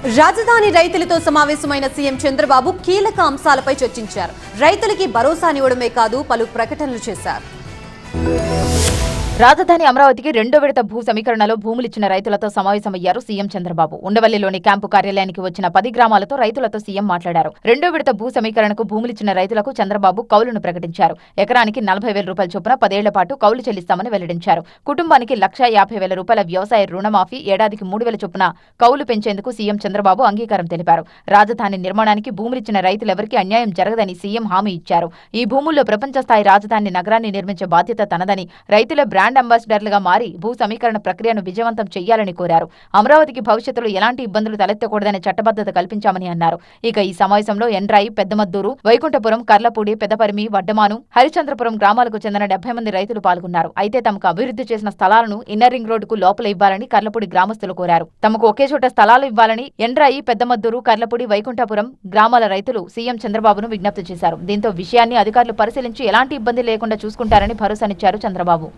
రాజధాని రైతులతో సమావేశమైన సీఎం చంద్రబాబు కీలక అంశాలపై చర్చించారు. రైతులకి భరోసానివ్వడమే కాదు పలు ప్రకటనలు చేశారు. రాజధాని అమరావతికి రెండో విడత భూ సమీకరణలో భూములిచ్చిన రైతులతో సమావేశమయ్యారు సీఎం చంద్రబాబు. ఉండవల్లిలోని క్యాంపు కార్యాలయానికి వచ్చిన 10 గ్రామాలతో రైతులతో సీఎం మాట్లాడారు. రెండో విడత భూ సమీకరణకు భూములిచ్చిన రైతులకు చంద్రబాబు కౌలును ప్రకటించారు. ఎకరానికి 40,000 రూపాయల చొప్పున 10 ఏళ్ల పాటు కౌలు చెల్లిస్తామని వెల్లడించారు. కుటుంబానికి 1,50,000 రూపాయల వ్యవసాయ రుణమాఫీ, ఏడాదికి 3,000 చొప్పున కౌలు పెంచేందుకు సీఎం చంద్రబాబు అంగీకారం తెలిపారు. రాజధాని నిర్మాణానికి భూములిచ్చిన రైతులెవరికీ అన్యాయం జరగదని సీఎం హామీ ఇచ్చారు. ఈ భూముల్లో ప్రపంచ స్థాయి రాజధాని నగరాన్ని నిర్మించే బాధ్యత తనదని, రైతుల బ్రాండ్ అంబాసిడర్లుగా మారి భూ సమీకరణ ప్రక్రియను విజయవంతం చేయాలని కోరారు. అమరావతికి భవిష్యత్తులో ఎలాంటి ఇబ్బందులు తలెత్తకూడదనే చట్టబద్ధత కల్పించామని అన్నారు. ఇక ఈ సమావేశంలో ఎండ్రాయి, పెద్దమద్దూరు, వైకుంఠపురం, కర్లపూడి, పెదపరిమి, వడ్డమాను, హరిచంద్రపురం గ్రామాలకు చెందిన 70 మంది రైతులు పాల్గొన్నారు. అయితే తమకు అభివృద్ధి చేసిన స్థలాలను ఇన్నర్ రింగ్ రోడ్డుకు లోపల ఇవ్వాలని కర్లపూడి గ్రామస్తులు కోరారు. తమకు ఒకే చోట స్థలాలు ఇవ్వాలని ఎండ్రాయి, పెద్దమద్దూరు, కర్లపూడి, వైకుంఠపురం గ్రామాల రైతులు సీఎం చంద్రబాబును విజ్ఞప్తి చేశారు. దీంతో విషయాన్ని అధికారులు పరిశీలించి ఎలాంటి ఇబ్బంది లేకుండా చూసుకుంటారని భరోసానిచ్చారు చంద్రబాబు.